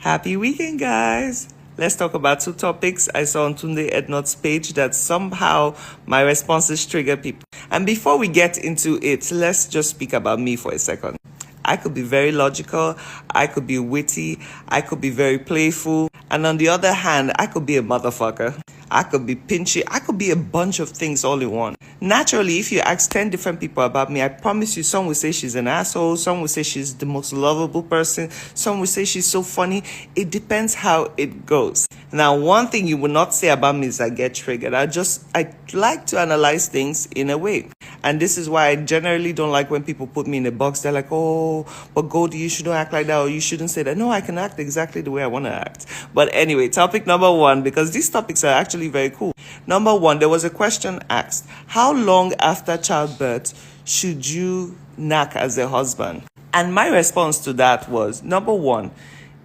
Happy weekend, guys! Let's talk about two topics I saw on Tunde Ednot's page that somehow my responses trigger people. And before we get into it, let's just speak about me for a second. I could be very logical, I could be witty, I could be very playful, and on the other hand, I could be a motherfucker. I could be pinchy, I could be a bunch of things all in one. Naturally, if you ask 10 different people about me, I promise you some will say she's an asshole, some will say she's the most lovable person, some will say she's so funny. It depends how it goes. Now, one thing you will not say about me is I get triggered. I like to analyze things in a way. And this is why I generally don't like when people put me in a box. They're like, oh, but Goldie, you shouldn't act like that, or you shouldn't say that. No, I can act exactly the way I want to act. But anyway, topic number one, because these topics are actually very cool. Number one, there was a question asked. How long after childbirth should you knack as a husband? And my response to that was, number one,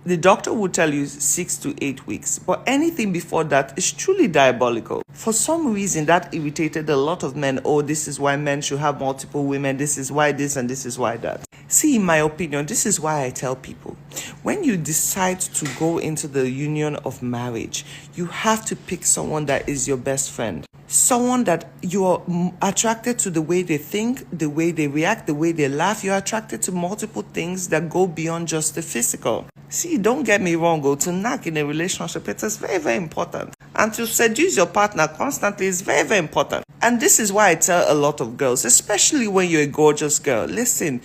the doctor would tell you 6 to 8 weeks, but anything before that is truly diabolical. For some reason, that irritated a lot of men. Oh, this is why men should have multiple women. This is why this and this is why that. See, in my opinion, this is why I tell people, when you decide to go into the union of marriage, you have to pick someone that is your best friend. Someone that you're attracted to the way they think, the way they react, the way they laugh. You're attracted to multiple things that go beyond just the physical. See, don't get me wrong, to knack in a relationship, it is very, very important. And to seduce your partner constantly is very, very important. And this is why I tell a lot of girls, especially when you're a gorgeous girl, listen,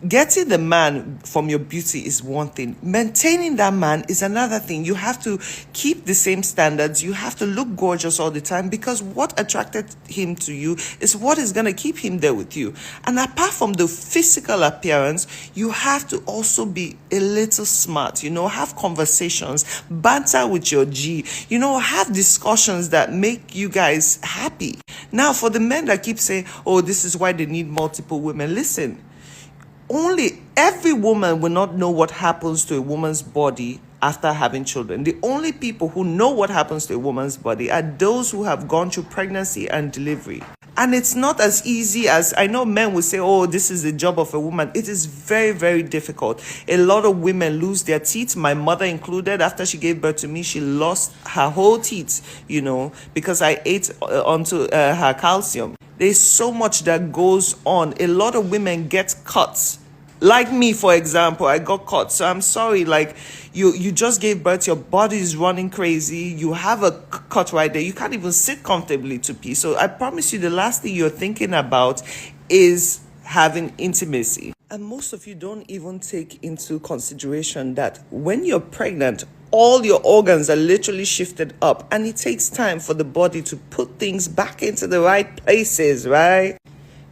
getting the man from your beauty is one thing. Maintaining that man is another thing. You have to keep the same standards. You have to look gorgeous all the time, because what attracted him to you is what is going to keep him there with you. And apart from the physical appearance, you have to also be a little smart, have conversations, banter with your G, have discussions that make you guys happy. Now, for the men that keep saying, oh, this is why they need multiple women, listen. Only every woman will not know what happens to a woman's body after having children. The only people who know what happens to a woman's body are those who have gone through pregnancy and delivery. And it's not as easy as, I know men will say, oh, this is the job of a woman. It is very, very difficult. A lot of women lose their teeth, my mother included. After she gave birth to me, she lost her whole teeth, because I ate onto her calcium. There's so much that goes on. A lot of women get cuts. Like me, for example, I got cut. So I'm sorry, you just gave birth, your body is running crazy. You have a cut right there. You can't even sit comfortably to pee. So I promise you, the last thing you're thinking about is having intimacy. And most of you don't even take into consideration that when you're pregnant, all your organs are literally shifted up, and it takes time for the body to put things back into the right places, right?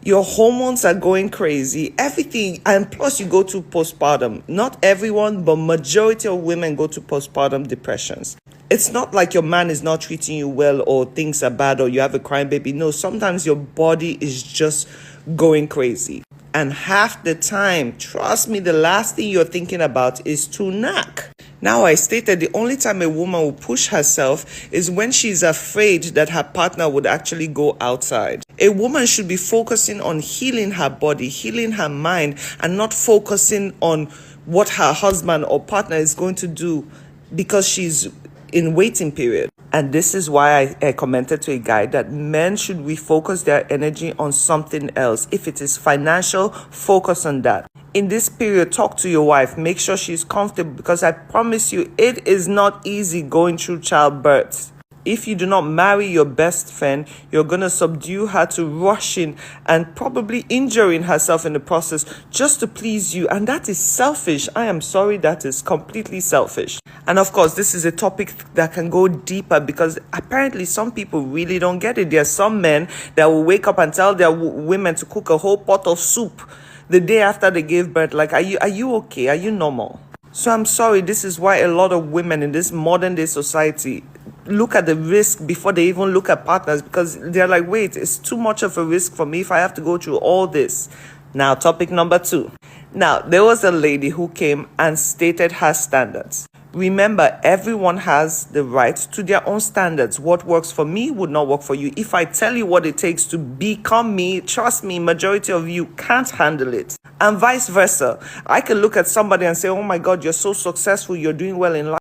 Your hormones are going crazy, everything, and plus you go to postpartum. Not everyone, but majority of women go to postpartum depressions. It's not like your man is not treating you well, or things are bad, or you have a crying baby. No, sometimes your body is just going crazy. And half the time, trust me, the last thing you're thinking about is to knack. Now, I stated the only time a woman will push herself is when she's afraid that her partner would actually go outside. A woman should be focusing on healing her body, healing her mind, and not focusing on what her husband or partner is going to do because she's in waiting period. And this is why I commented to a guy that men should refocus their energy on something else. If it is financial, focus on that. In this period, talk to your wife. Make sure she's comfortable, because I promise you, it is not easy going through childbirth. If you do not marry your best friend, you're going to subdue her to rushing and probably injuring herself in the process just to please you. And that is selfish. I am sorry, that is completely selfish. And of course, this is a topic that can go deeper, because apparently some people really don't get it. There are some men that will wake up and tell their women to cook a whole pot of soup the day after they gave birth. Like, are you okay? Are you normal? So I'm sorry, this is why a lot of women in this modern day society look at the risk before they even look at partners, because they're like, wait, it's too much of a risk for me if I have to go through all this. Now, topic number two. Now, there was a lady who came and stated her standards. Remember, everyone has the right to their own standards. What works for me would not work for you. If I tell you what it takes to become me, trust me, majority of you can't handle it. And vice versa. I can look at somebody and say, oh my God, you're so successful, you're doing well in life.